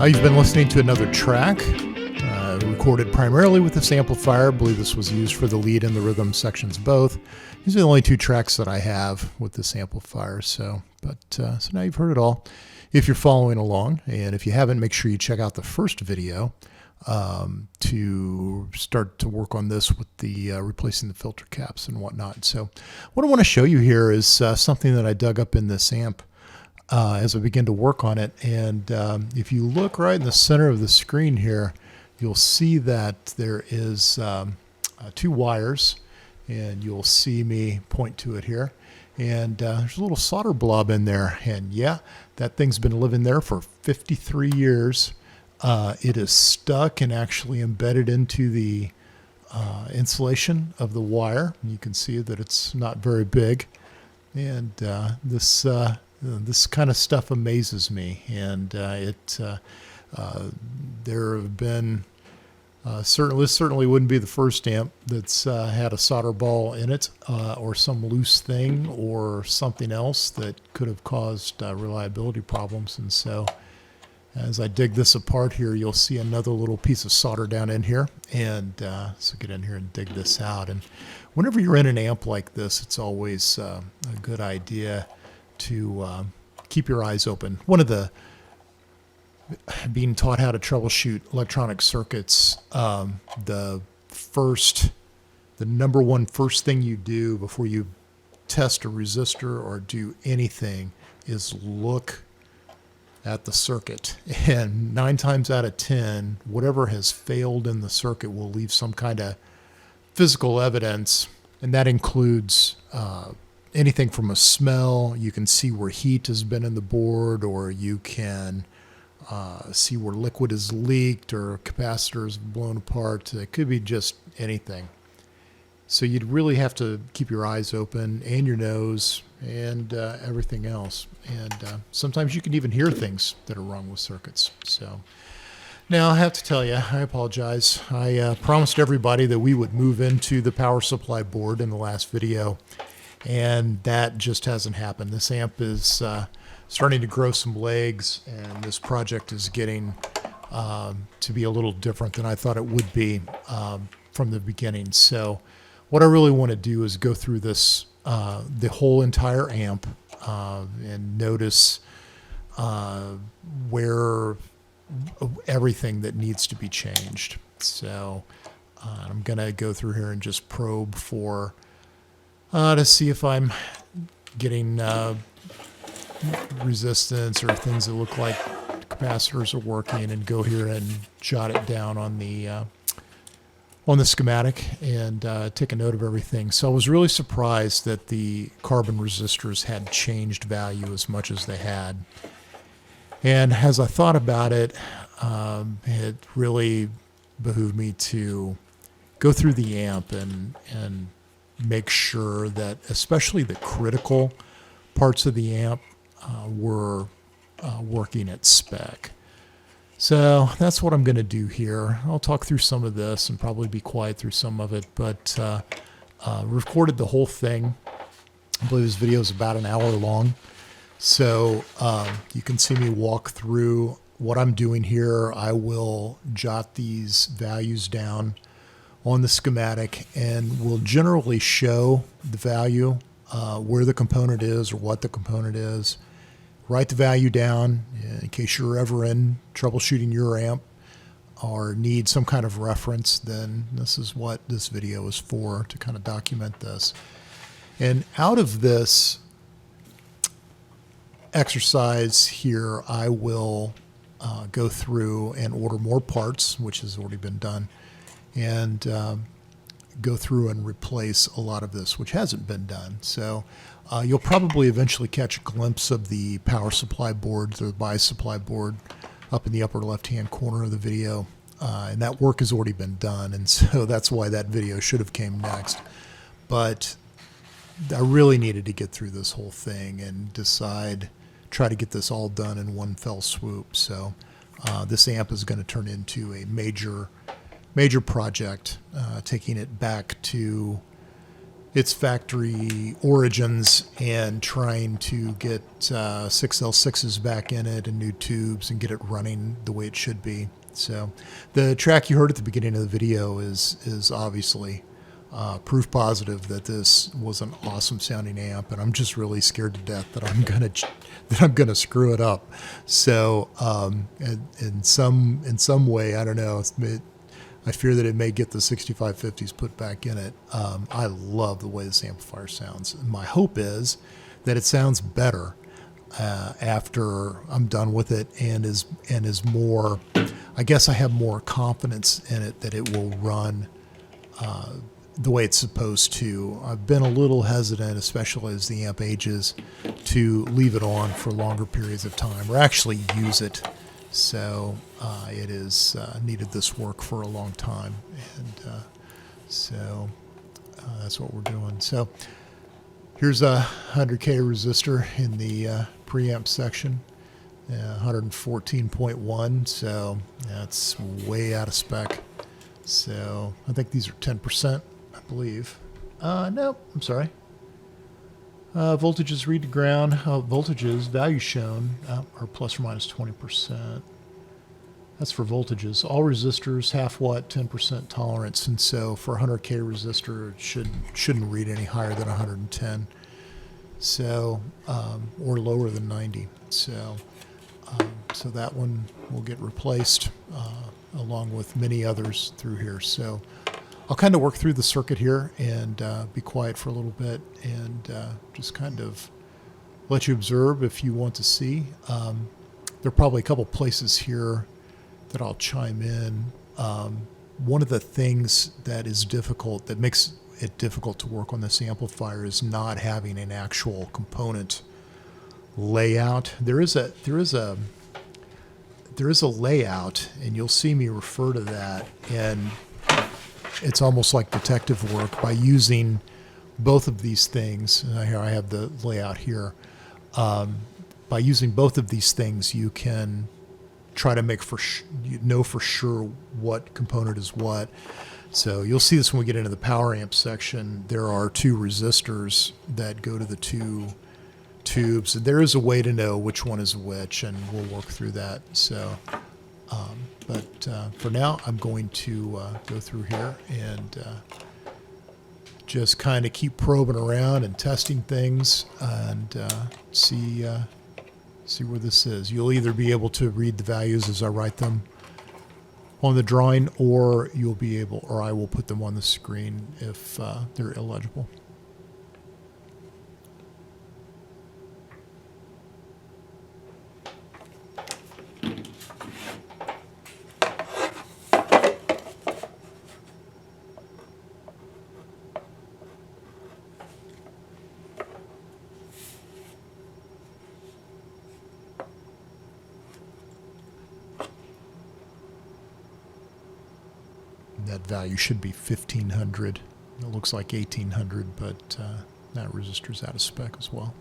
You've been listening to another track recorded primarily with this amplifier. I believe this was used for the lead and the rhythm sections both. These are the only two tracks that I have with this amplifier. So now you've heard it all if you're following along. And if you haven't, make sure you check out the first video to start to work on this with the replacing the filter caps and whatnot. So what I want to show you here is something that I dug up in this amp as I begin to work on it. And if you look right in the center of the screen here, you'll see that there is two wires, and you'll see me point to it here. And there's a little solder blob in there. And yeah, that thing's been living there for 53 years. It is stuck and actually embedded into the insulation of the wire. You can see that it's not very big. And this kind of stuff amazes me. And there have been this certainly wouldn't be the first amp that's had a solder ball in it, or some loose thing or something else that could have caused reliability problems. And so as I dig this apart here, you'll see another little piece of solder down in here. And so get in here and dig this out. And whenever you're in an amp like this, it's always a good idea to keep your eyes open. One of the being taught how to troubleshoot electronic circuits, the number one first thing you do before you test a resistor or do anything is look at the circuit. And 9 times out of 10, whatever has failed in the circuit will leave some kind of physical evidence, and that includes anything from a smell. You can see where heat has been in the board, or you can see where liquid is leaked or capacitors blown apart. It could be just anything. So you'd really have to keep your eyes open and your nose and everything else. And sometimes you can even hear things that are wrong with circuits. So now I have to tell you, I apologize. I promised everybody that we would move into the power supply board in the last video, and that just hasn't happened. This amp is starting to grow some legs, and this project is getting to be a little different than I thought it would be from the beginning. So what I really want to do is go through this, the whole entire amp, and notice where everything that needs to be changed. So I'm going to go through here and just probe for to see if I'm getting resistance or things that look like capacitors are working, and go here and jot it down on the schematic and take a note of everything. So I was really surprised that the carbon resistors had changed value as much as they had. And as I thought about it, it really behooved me to go through the amp and make sure that especially the critical parts of the amp were working at spec. So that's what I'm going to do here. I'll talk through some of this and probably be quiet through some of it, but recorded the whole thing. I believe this video is about an hour long. So you can see me walk through what I'm doing here. I will jot these values down on the schematic, and will generally show the value, where the component is or what the component is. Write the value down in case you're ever in troubleshooting your amp or need some kind of reference. Then this is what this video is for, to kind of document this. And out of this exercise here, I will go through and order more parts, which has already been done, and go through and replace a lot of this, which hasn't been done. So you'll probably eventually catch a glimpse of the power supply board, the bias supply board, up in the upper left-hand corner of the video. And that work has already been done, and so that's why that video should have came next. But I really needed to get through this whole thing and try to get this all done in one fell swoop. So this amp is going to turn into a major project, taking it back to its factory origins and trying to get 6L6s back in it and new tubes and get it running the way it should be. So the track you heard at the beginning of the video is obviously proof positive that this was an awesome sounding amp, and I'm just really scared to death that I'm gonna screw it up. So in some way, I don't know. I fear that it may get the 6550s put back in it. I love the way this amplifier sounds. My hope is that it sounds better after I'm done with it, and is more. I guess I have more confidence in it that it will run the way it's supposed to. I've been a little hesitant, especially as the amp ages, to leave it on for longer periods of time or actually use it. So it has needed this work for a long time, and so that's what we're doing. So here's a 100K resistor in the preamp section, 114.1, so that's way out of spec. So I think these are 10%, I believe. No, I'm sorry. Voltages read to ground. Voltages, values shown, are plus or minus 20%. That's for voltages. All resistors, half watt, 10% tolerance. And so for a 100K resistor, it shouldn't read any higher than 110. So, or lower than 90. So, so that one will get replaced along with many others through here. So I'll kind of work through the circuit here and be quiet for a little bit and just kind of let you observe if you want to see. There are probably a couple places here that I'll chime in. One of the things that is difficult, that makes it difficult to work on this amplifier, is not having an actual component layout. There is a layout, and you'll see me refer to that, and it's almost like detective work by using both of these things. Here I have the layout here. By using both of these things, you can try to make know for sure what component is what. So you'll see this when we get into the power amp section. There are two resistors that go to the two tubes. There is a way to know which one is which, and we'll work through that. So, but for now, I'm going to go through here and just kind of keep probing around and testing things and see where this is. You'll either be able to read the values as I write them on the drawing, or you'll be able, or I will put them on the screen if they're illegible. That value should be 1500. It looks like 1800, but that resistor's out of spec as well.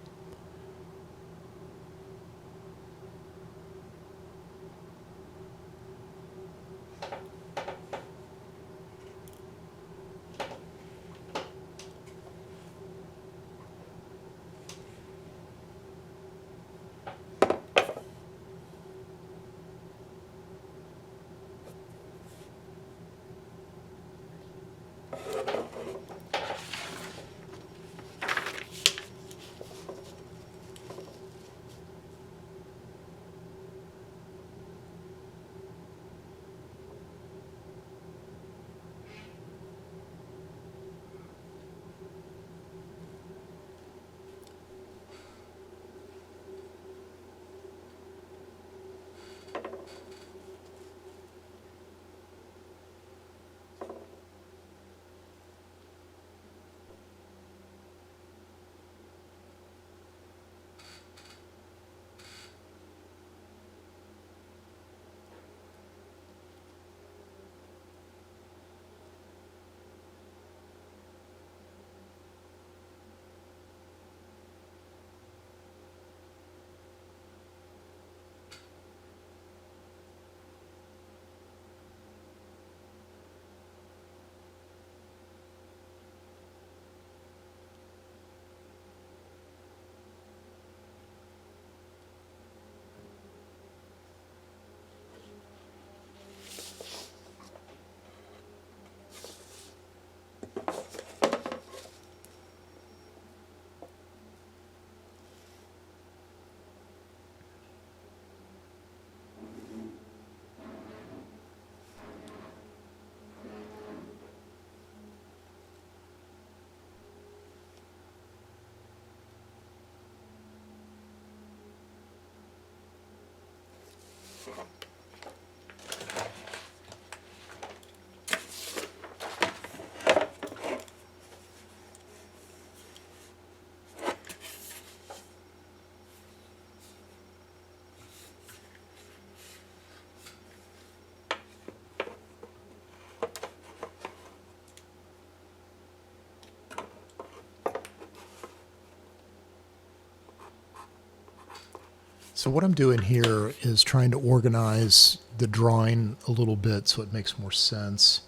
So what I'm doing here is trying to organize the drawing a little bit so it makes more sense.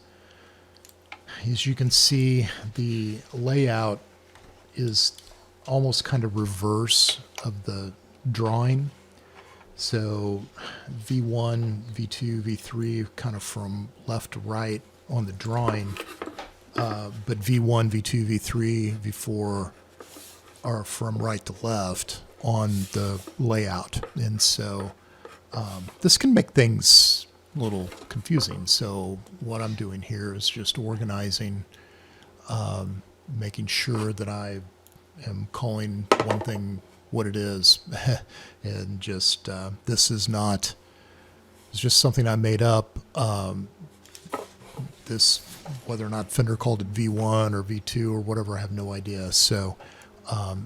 As you can see, the layout is almost kind of reverse of the drawing. So V1, V2, V3 kind of from left to right on the drawing, but V1, V2, V3, V4 are from right to left on the layout. And so this can make things a little confusing. So what I'm doing here is just organizing, making sure that I am calling one thing what it is. And just this is not, it's just something I made up. This, whether or not Fender called it V1 or V2 or whatever, I have no idea. So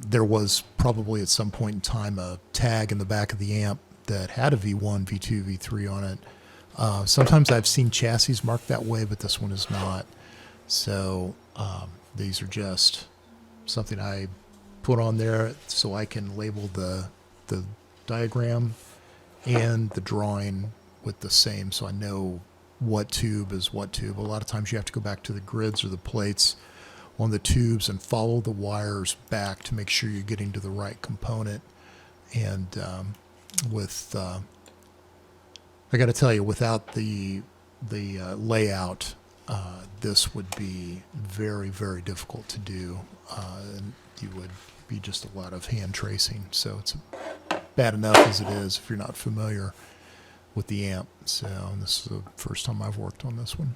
there was probably at some point in time a tag in the back of the amp that had a V1, V2, V3 on it. Sometimes I've seen chassis marked that way, but this one is not. So these are just something I put on there so I can label the diagram and the drawing with the same, so I know what tube is what tube. A lot of times you have to go back to the grids or the plates on the tubes and follow the wires back to make sure you're getting to the right component. And I got to tell you, without the layout, this would be very, very difficult to do, and you would be just a lot of hand tracing. So it's bad enough as it is if you're not familiar with the amp. So this is the first time I've worked on this one.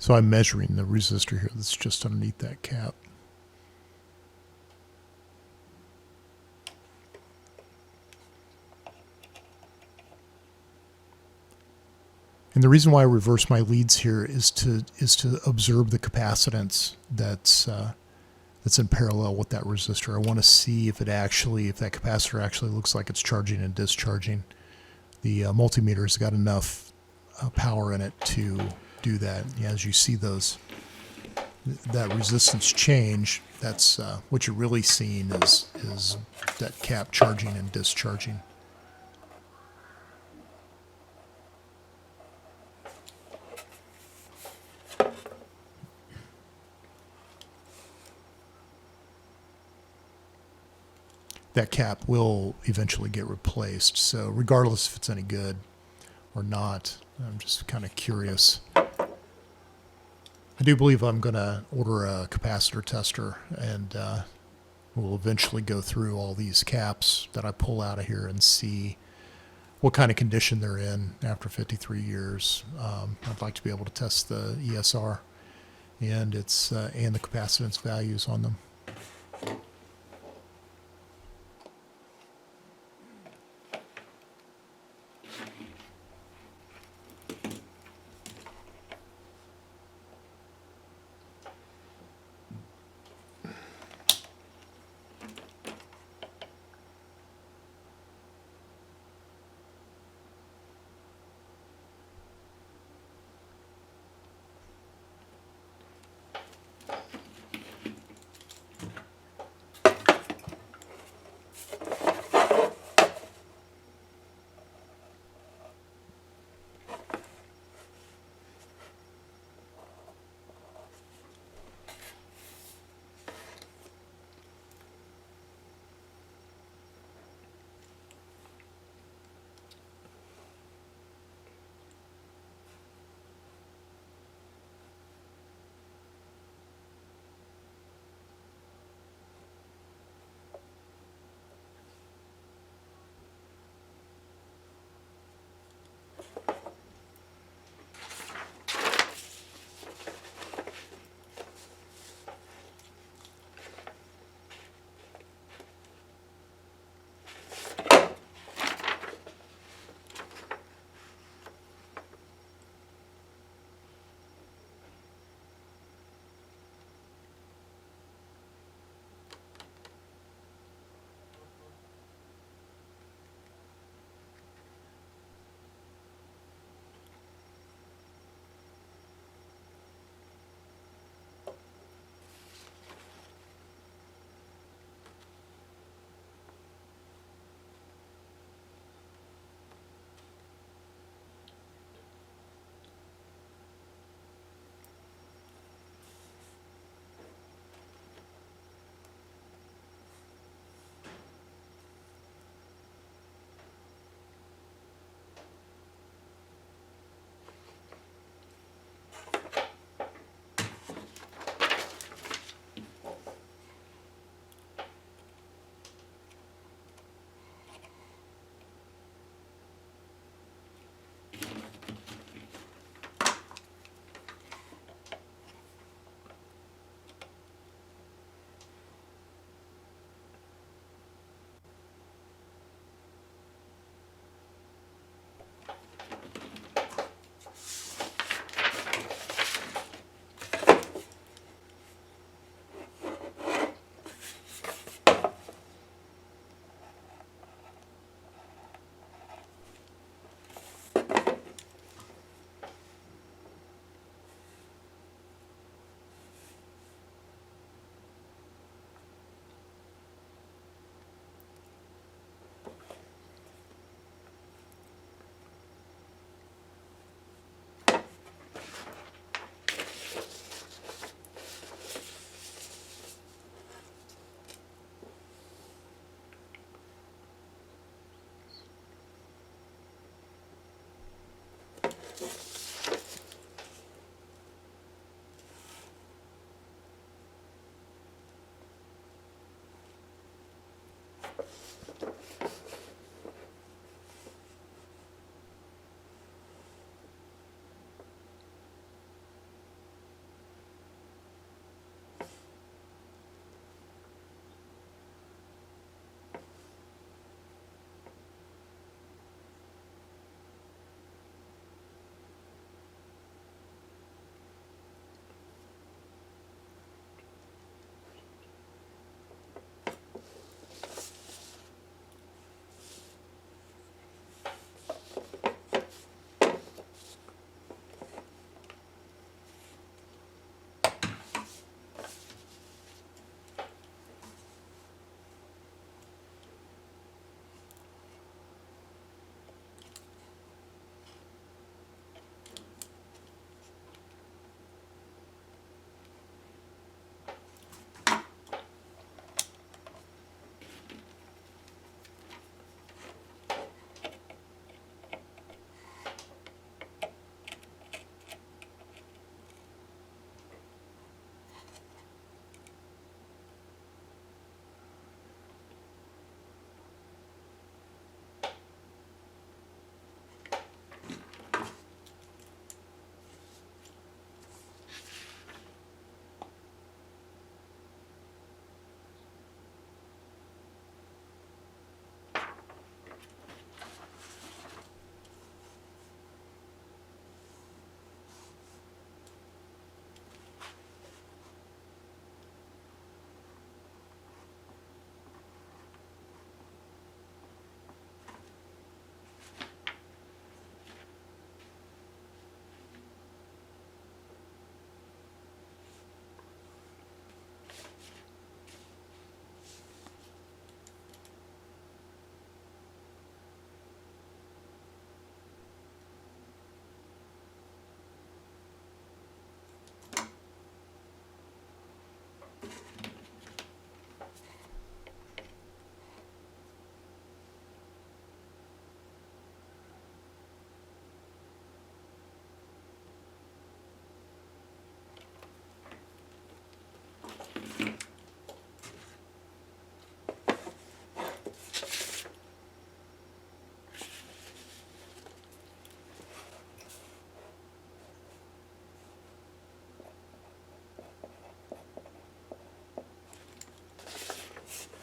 So I'm measuring the resistor here that's just underneath that cap. And the reason why I reverse my leads here is to observe the capacitance that's in parallel with that resistor. I want to see if that capacitor actually looks like it's charging and discharging. The multimeter's got enough power in it to do that. Yeah, as you see that resistance change, that's what you're really seeing is that cap charging and discharging. That cap will eventually get replaced, so regardless if it's any good or not, I'm just kind of curious I do believe I'm going to order a capacitor tester, and we'll eventually go through all these caps that I pull out of here and see what kind of condition they're in after 53 years. I'd like to be able to test the ESR and and the capacitance values on them.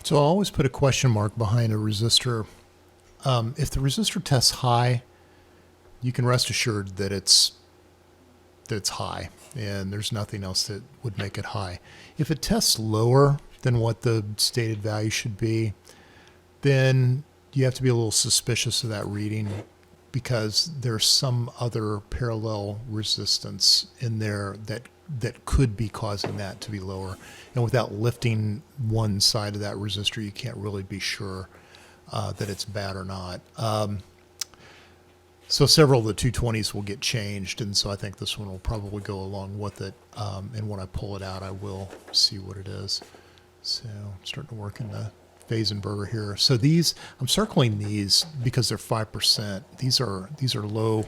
So I'll always put a question mark behind a resistor. If the resistor tests high, you can rest assured that it's high, and there's nothing else that would make it high. If it tests lower than what the stated value should be, then you have to be a little suspicious of that reading, because there's some other parallel resistance in there that could be causing that to be lower. And without lifting one side of that resistor, you can't really be sure that it's bad or not. So several of the 220s will get changed, and so I think this one will probably go along with it. And when I pull it out, I will see what it is. So I'm starting to work in the phase inverter here. So these, I'm circling these because they're 5%. These are low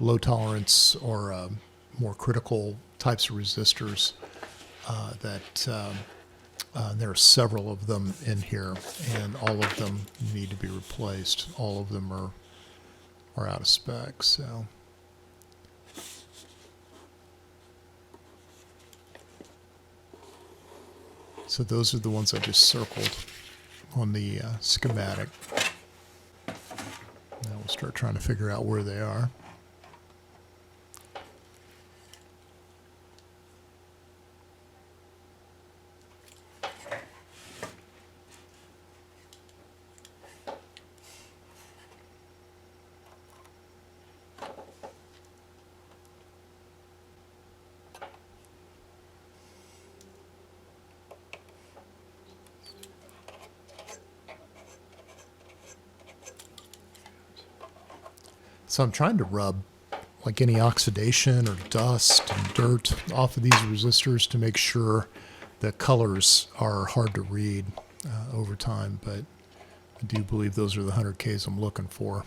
low tolerance or more critical types of resistors there are several of them in here, and all of them need to be replaced. All of them are out of spec. So those are the ones I just circled on the schematic. Now we'll start trying to figure out where they are. So I'm trying to rub like any oxidation or dust and dirt off of these resistors to make sure the colors are hard to read over time, but I do believe those are the 100Ks I'm looking for.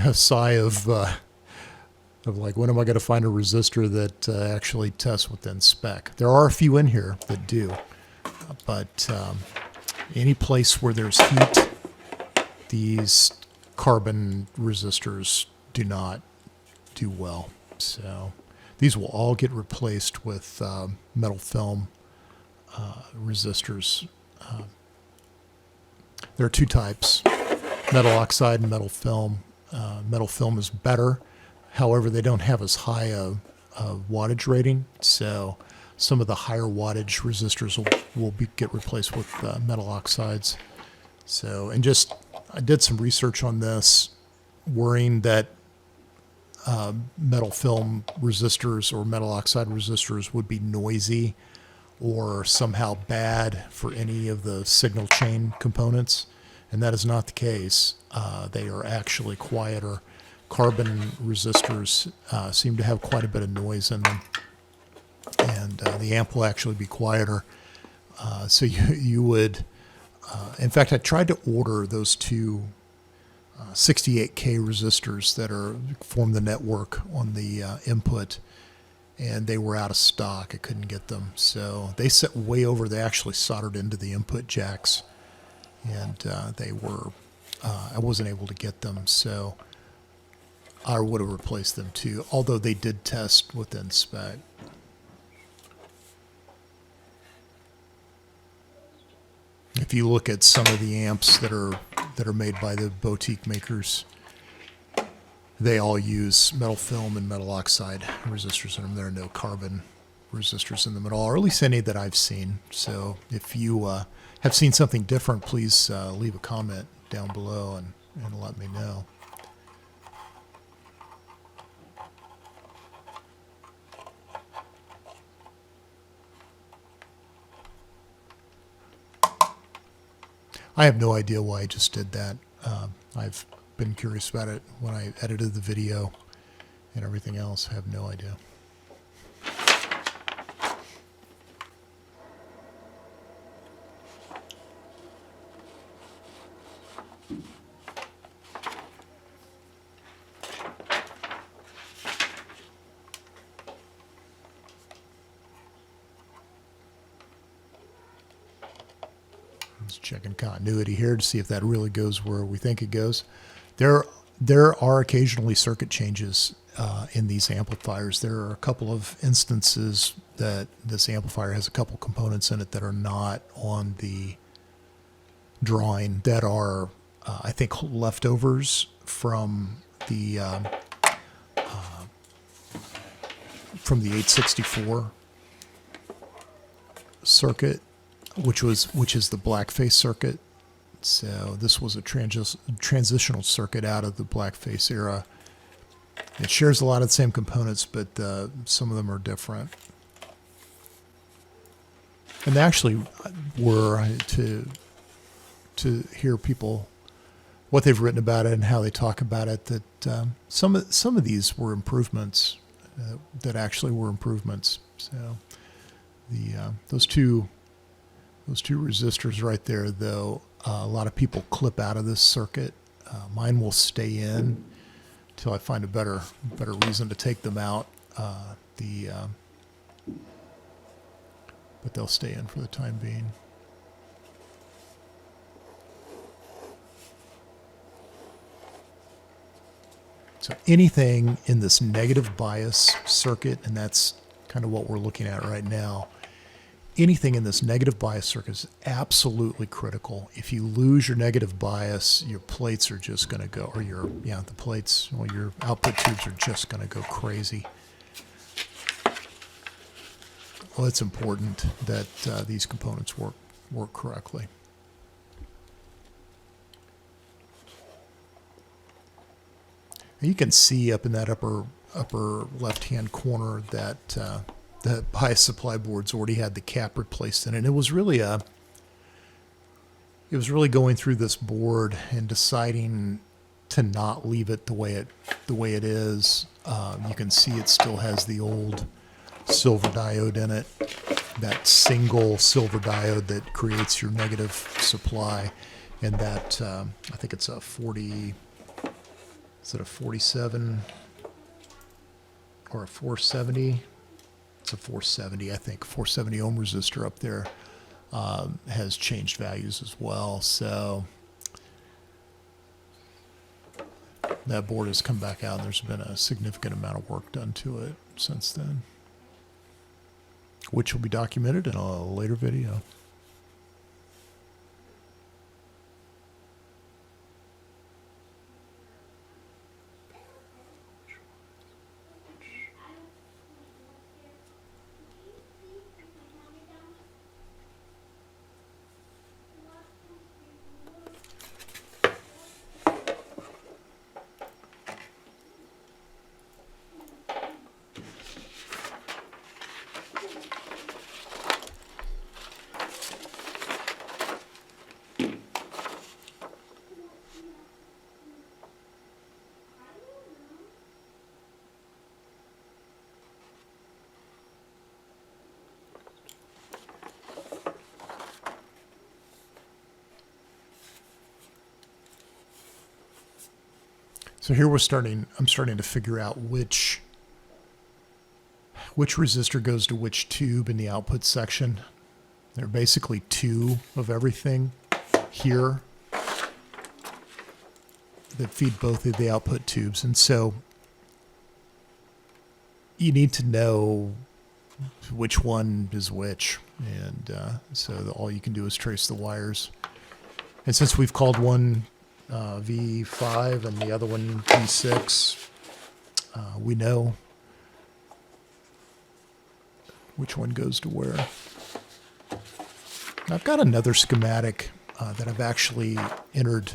A sigh of like, when am I going to find a resistor that actually tests within spec? There are a few in here that do, but any place where there's heat, these carbon resistors do not do well. So these will all get replaced with metal film resistors. There are two types, metal oxide and metal film. Metal film is better. However, they don't have as high a wattage rating. So some of the higher wattage resistors will get replaced with metal oxides. So, and just, I did some research on this, worrying that metal film resistors or metal oxide resistors would be noisy or somehow bad for any of the signal chain components. And that is not the case. They are actually quieter. Carbon resistors seem to have quite a bit of noise in them, and the amp will actually be quieter. So you would, in fact, I tried to order those two 68K resistors that form the network on the input, and they were out of stock. I couldn't get them. So they set way over. They actually soldered into the input jacks, and they were, I wasn't able to get them. So I would have replaced them too, although they did test within spec. If you look at some of the amps that are made by the boutique makers, they all use metal film and metal oxide resistors in them. There are no carbon resistors in them at all, or at least any that I've seen. So if you have seen something different, please leave a comment down below and let me know. I have no idea why I just did that. I've been curious about it when I edited the video and everything else. I have no idea. Checking continuity here to see if that really goes where we think it goes. There There are occasionally circuit changes in these amplifiers. There are a couple of instances that this amplifier has a couple components in it that are not on the drawing, that are, I think, leftovers from the 864 circuit, which is the blackface circuit. So this was a transitional circuit out of the blackface era. It shares a lot of the same components, but some of them are different. And they actually were, to hear people, what they've written about it and how they talk about it, that some of these were improvements, that actually were improvements. So those two resistors right there, though, a lot of people clip out of this circuit. Mine will stay in until I find a better reason to take them out. But they'll stay in for the time being. So anything in this negative bias circuit, and that's kind of what we're looking at right now, anything in this negative bias circuit is absolutely critical. If you lose your negative bias, your plates are just going to go, or your output tubes are just going to go crazy. Well, it's important that these components work correctly. And you can see up in that upper left-hand corner that the bias supply board's already had the cap replaced in it. And it was really going through this board and deciding to not leave it the way it is. You can see it still has the old silver diode in it, that single silver diode that creates your negative supply, and that I think it's a 40. Is it a 47 or a 470? It's a 470, I think. 470 ohm resistor up there has changed values as well. So that board has come back out, and there's been a significant amount of work done to it since then, which will be documented in a later video. So here I'm starting to figure out which resistor goes to which tube in the output section. There are basically two of everything here that feed both of the output tubes. And so you need to know which one is which. And so all you can do is trace the wires. And since we've called one V5 and the other one V6, we know which one goes to where. I've got another schematic that I've actually entered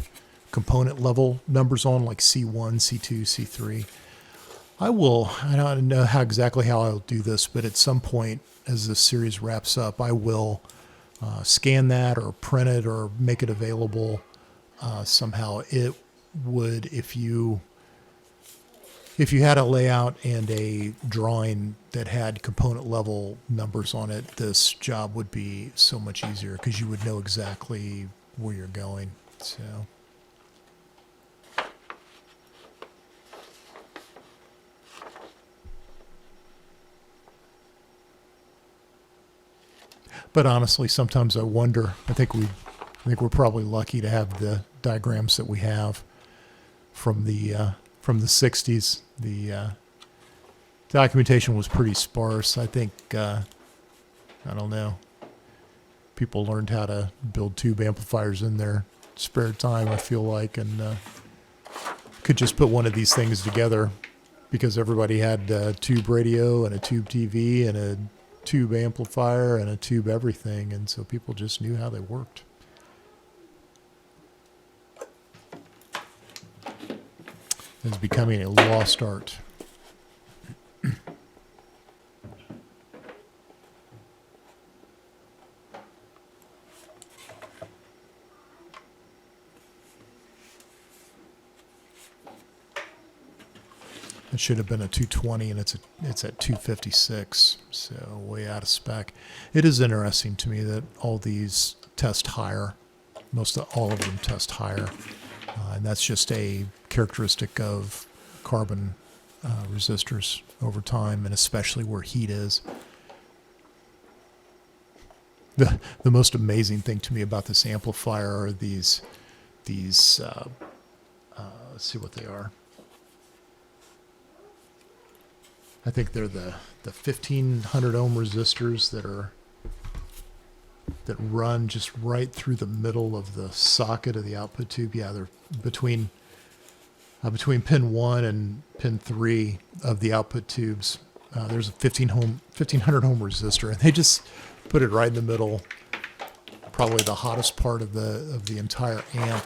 component level numbers on, like C1, C2, C3. I don't know exactly how I'll do this, but at some point as this series wraps up, I will scan that or print it or make it available somehow. It would, if you had a layout and a drawing that had component level numbers on it, this job would be so much easier because you would know exactly where you're going. So but honestly, sometimes I wonder, I think we're probably lucky to have the diagrams that we have from the 60s. The documentation was pretty sparse. I think I don't know. People learned how to build tube amplifiers in their spare time, I feel like, and could just put one of these things together because everybody had a tube radio and a tube TV and a tube amplifier and a tube everything, and so people just knew how they worked. It's becoming a lost art. It should have been a 220, and it's at 256, so way out of spec. It is interesting to me that all these test higher. All of them test higher, and that's just a characteristic of carbon resistors over time, and especially where heat is. The most amazing thing to me about this amplifier are these let's see what they are. I think they're the 1500 ohm resistors that run just right through the middle of the socket of the output tube. Yeah, they're between pin 1 and pin 3 of the output tubes. There's a 1500 ohm resistor, and they just put it right in the middle, probably the hottest part of the entire amp.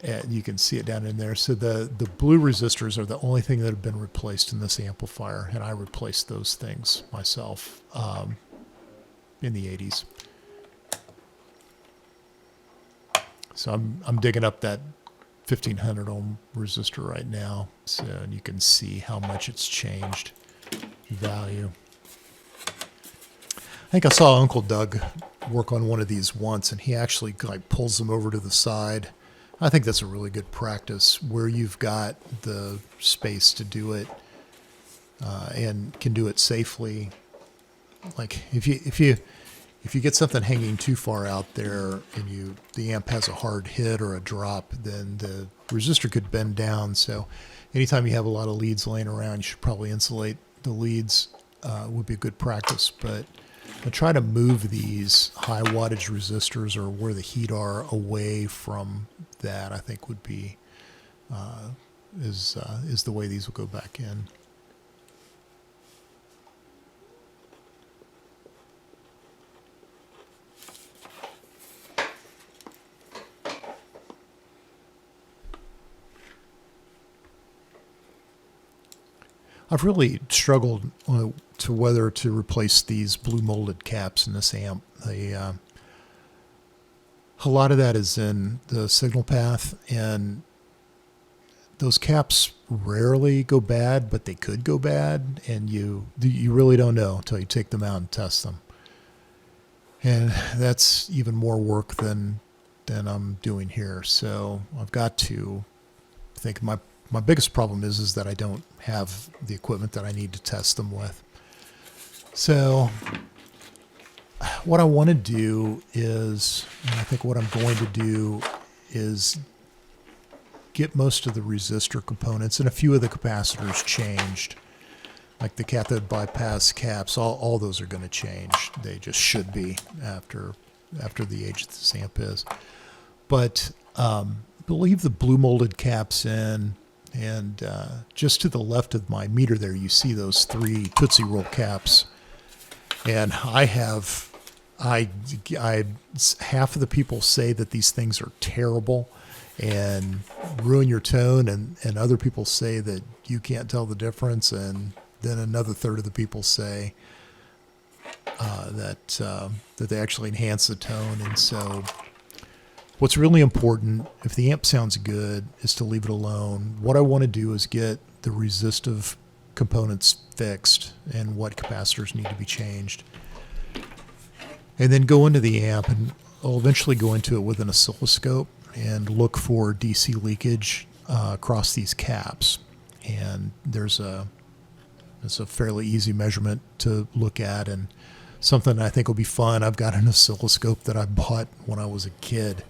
And you can see it down in there. So the blue resistors are the only thing that have been replaced in this amplifier, and I replaced those things myself in the 80s. So I'm digging up that 1500 ohm resistor right now, so and you can see how much it's changed value. I think I saw Uncle Doug work on one of these once, and he actually like pulls them over to the side. I think that's a really good practice where you've got the space to do it and can do it safely. Like if you get something hanging too far out there and the amp has a hard hit or a drop, then the resistor could bend down. So anytime you have a lot of leads laying around, you should probably insulate the leads. Would be a good practice, but I try to move these high wattage resistors or where the heat are away from that. I think would be is the way these will go back in. I've really struggled to whether to replace these blue molded caps in this amp. A lot of that is in the signal path, and those caps rarely go bad, but they could go bad, and you really don't know until you take them out and test them. And that's even more work than I'm doing here. So I've got to think my biggest problem is that I don't have the equipment that I need to test them with. So what I want to do is, and I think what I'm going to do is get most of the resistor components and a few of the capacitors changed. Like the cathode bypass caps, all those are going to change. They just should be after the age that this amp is. But leave the blue molded caps in, and just to the left of my meter there, you see those 3 Tootsie Roll caps. And half of the people say that these things are terrible and ruin your tone, and other people say that you can't tell the difference, and then another third of the people say that they actually enhance the tone. And so what's really important, if the amp sounds good, is to leave it alone. What I want to do is get the resistive components fixed and what capacitors need to be changed. And then go into the amp, and I'll eventually go into it with an oscilloscope and look for DC leakage across these caps. And it's a fairly easy measurement to look at, and something I think will be fun. I've got an oscilloscope that I bought when I was a kid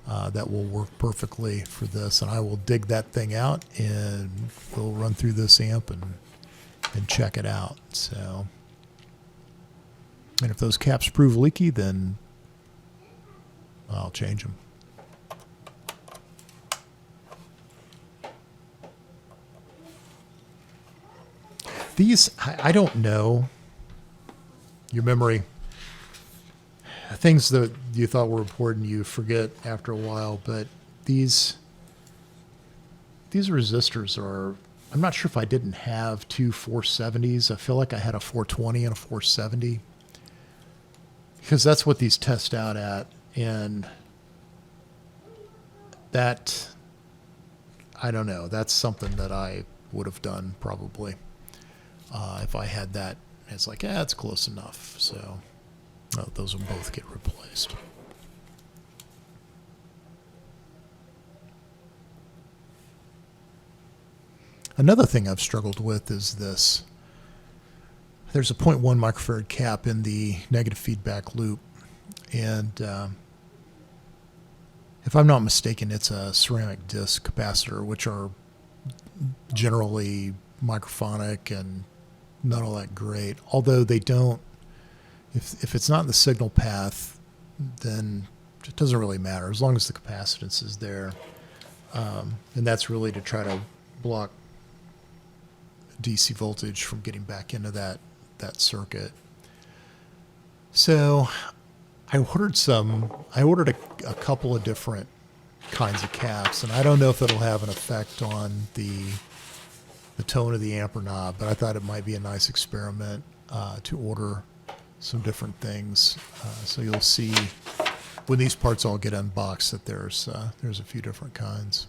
that will work perfectly for this. And I will dig that thing out and we'll run through this amp and check it out. So, and if those caps prove leaky, then I'll change them. These, I don't know. Your memory, things that you thought were important, you forget after a while. But these resistors are, I'm not sure if I didn't have two 470s. I feel like I had a 420 and a 470. Because that's what these test out at. And that, I don't know, that's something that I would have done probably. If I had that, it's like, yeah, it's close enough. So those will both get replaced. Another thing I've struggled with is this. There's a 0.1 microfarad cap in the negative feedback loop. And if I'm not mistaken, it's a ceramic disc capacitor, which are generally microphonic and not all that great. Although they don't, if it's not in the signal path, then it doesn't really matter as long as the capacitance is there. And that's really to try to block DC voltage from getting back into that circuit. So I ordered a couple of different kinds of caps, and I don't know if it'll have an effect on the tone of the amp or not, but I thought it might be a nice experiment to order some different things. So you'll see when these parts all get unboxed that there's a few different kinds.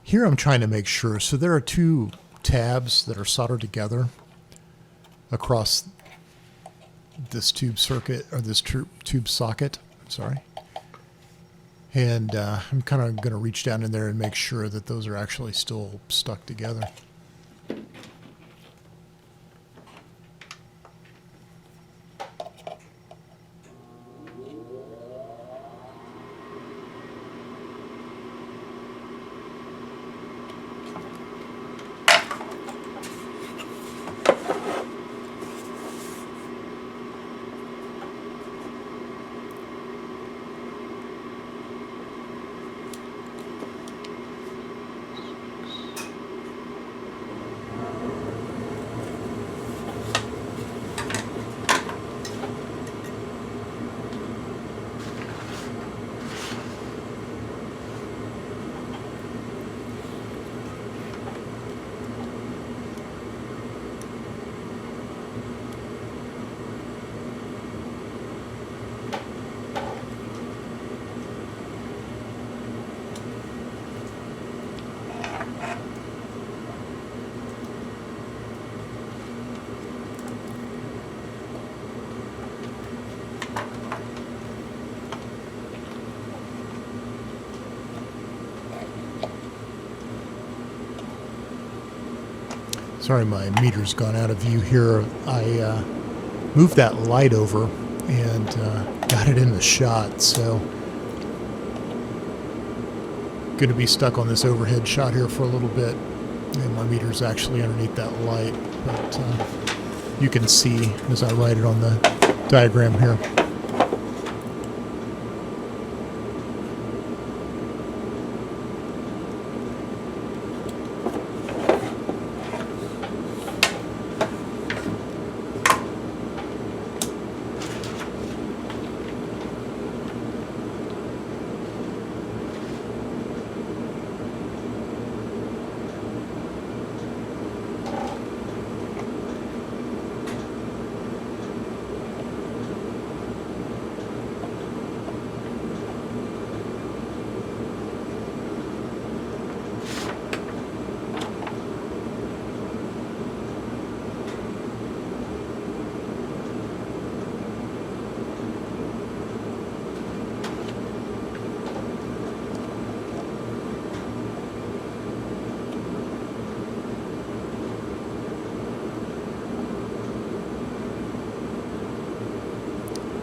Here I'm trying to make sure. So there are two tabs that are soldered together across this tube circuit, or this tube socket. Sorry. And I'm kind of going to reach down in there and make sure that those are actually still stuck together. Sorry, my meter's gone out of view here. I moved that light over and got it in the shot. So going to be stuck on this overhead shot here for a little bit, and my meter's actually underneath that light, but you can see as I write it on the diagram here.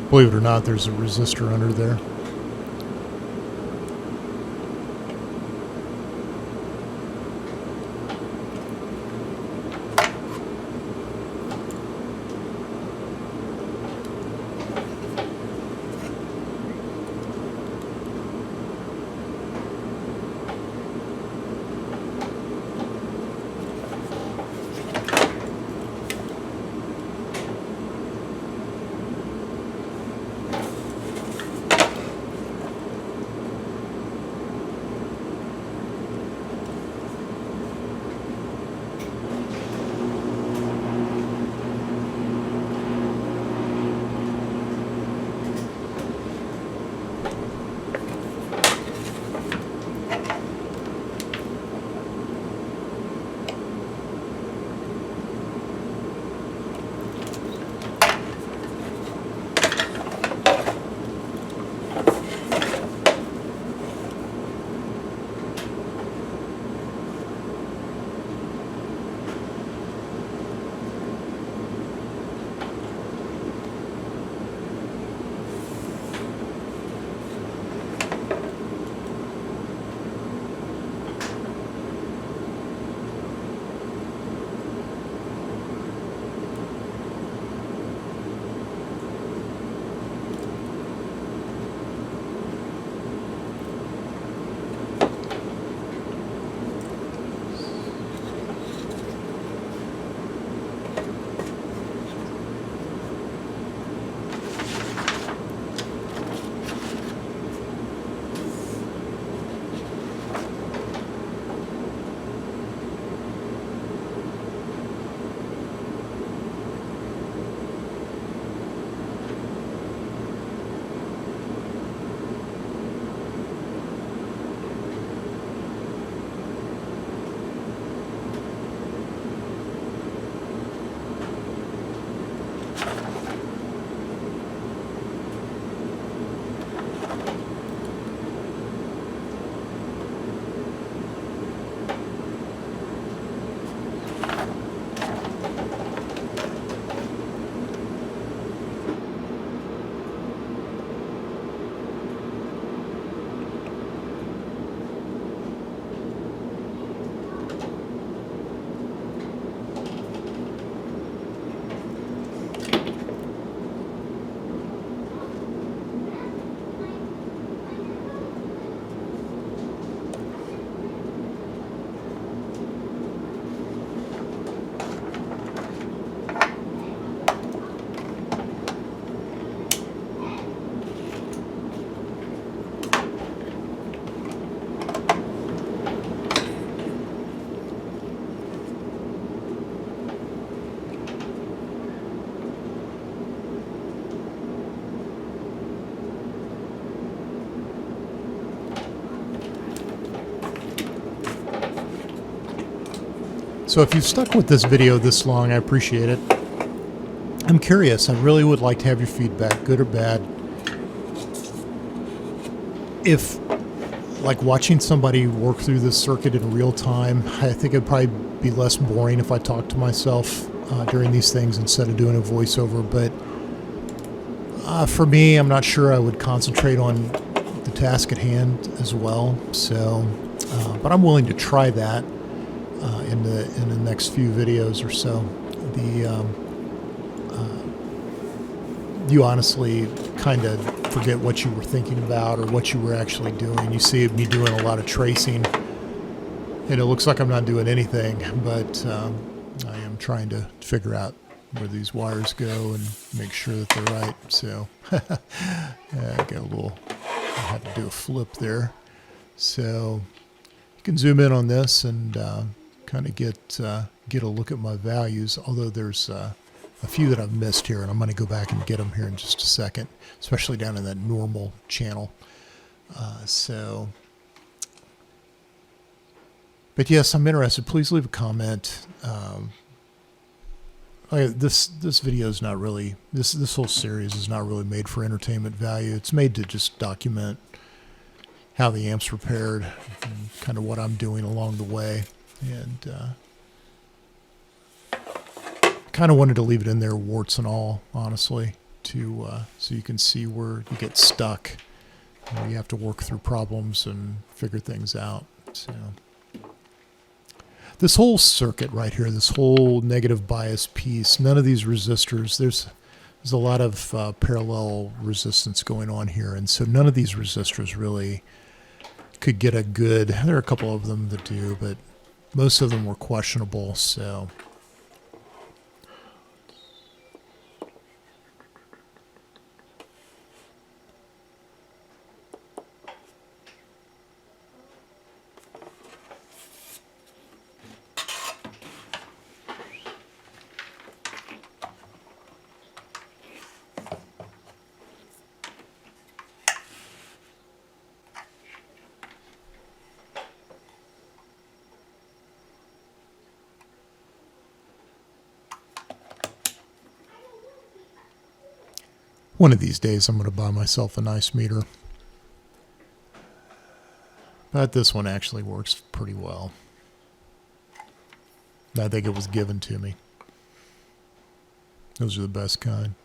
Believe it or not, there's a resistor under there. So if you've stuck with this video this long, I appreciate it. I'm curious. I really would like to have your feedback, good or bad. If, like, watching somebody work through this circuit in real time, I think it'd probably be less boring if I talked to myself during these things instead of doing a voiceover. But For me, I'm not sure I would concentrate on the task at hand as well. So, but I'm willing to try that in the next few videos or so. You honestly kind of forget what you were thinking about or what you were actually doing. You see me doing a lot of tracing, and it looks like I'm not doing anything, but I am trying to figure out where these wires go and make sure that they're right. So I got a little, I had to do a flip there. So you can zoom in on this and kind of get a look at my values, although there's a few that I've missed here, and I'm going to go back and get them here in just a second, especially down in that normal channel. But yes, I'm interested. Please leave a comment. This video is not really, this whole series is not really made for entertainment value. It's made to just document how the amp's repaired and kind of what I'm doing along the way. And kind of wanted to leave it in there, warts and all, honestly, so you can see where you get stuck. You have to work through problems and figure things out. So this whole circuit right here, this whole negative bias piece, none of these resistors, there's a lot of parallel resistance going on here, and so none of these resistors really could get a good, there are a couple of them that do, but most of them were questionable. So one of these days I'm going to buy myself a nice meter. But this one actually works pretty well. I think it was given to me. Those are the best kind.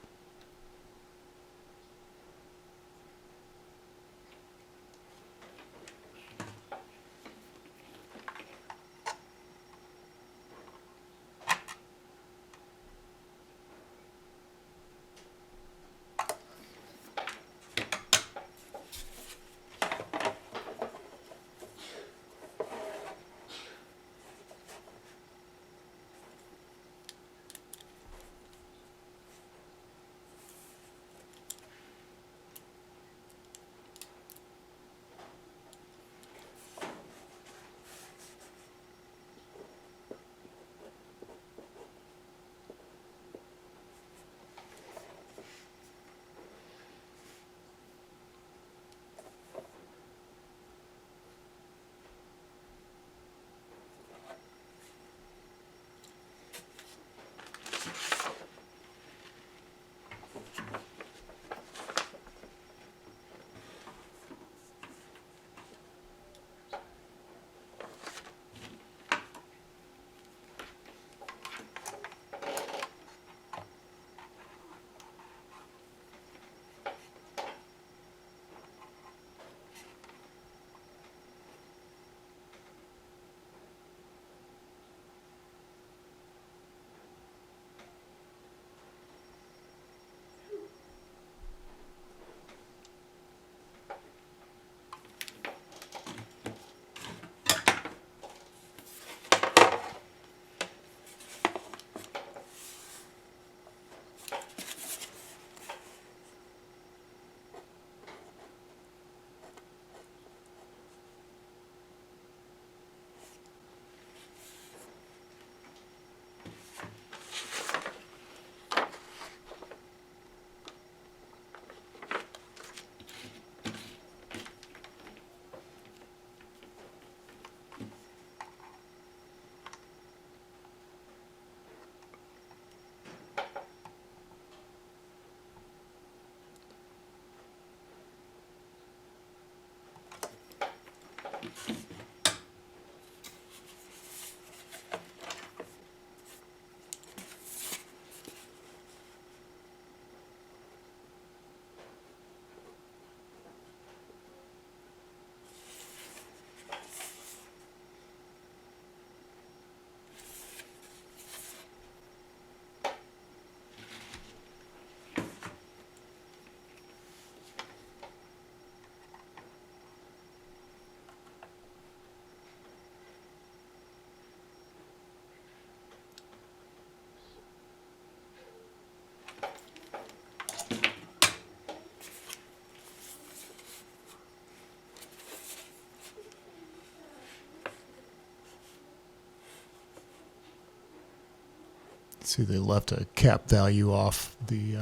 See, they left a cap value off the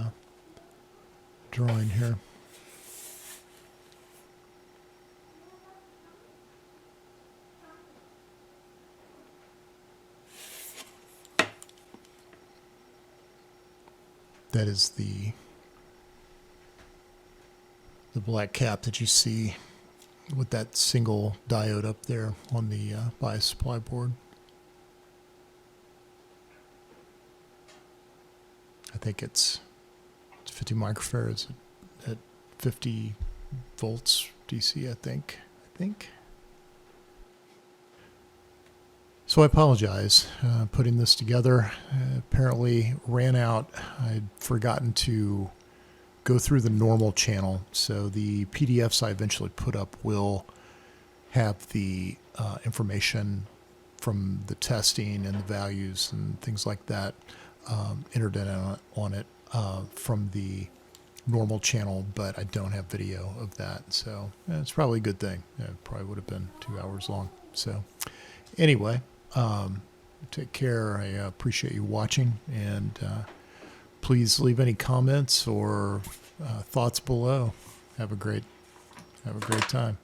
drawing here. That is the black cap that you see with that single diode up there on the bias supply board. I think it's 50 microfarads at 50 volts DC, I think. So I apologize. Putting this together apparently ran out. I'd forgotten to go through the normal channel. So the PDFs I eventually put up will have the information from the testing and the values and things like that entered in on it from the normal channel, but I don't have video of that. So it's probably a good thing. It probably would have been 2 hours long. So anyway, take care. I appreciate you watching, and please leave any comments or thoughts below. Have a great time.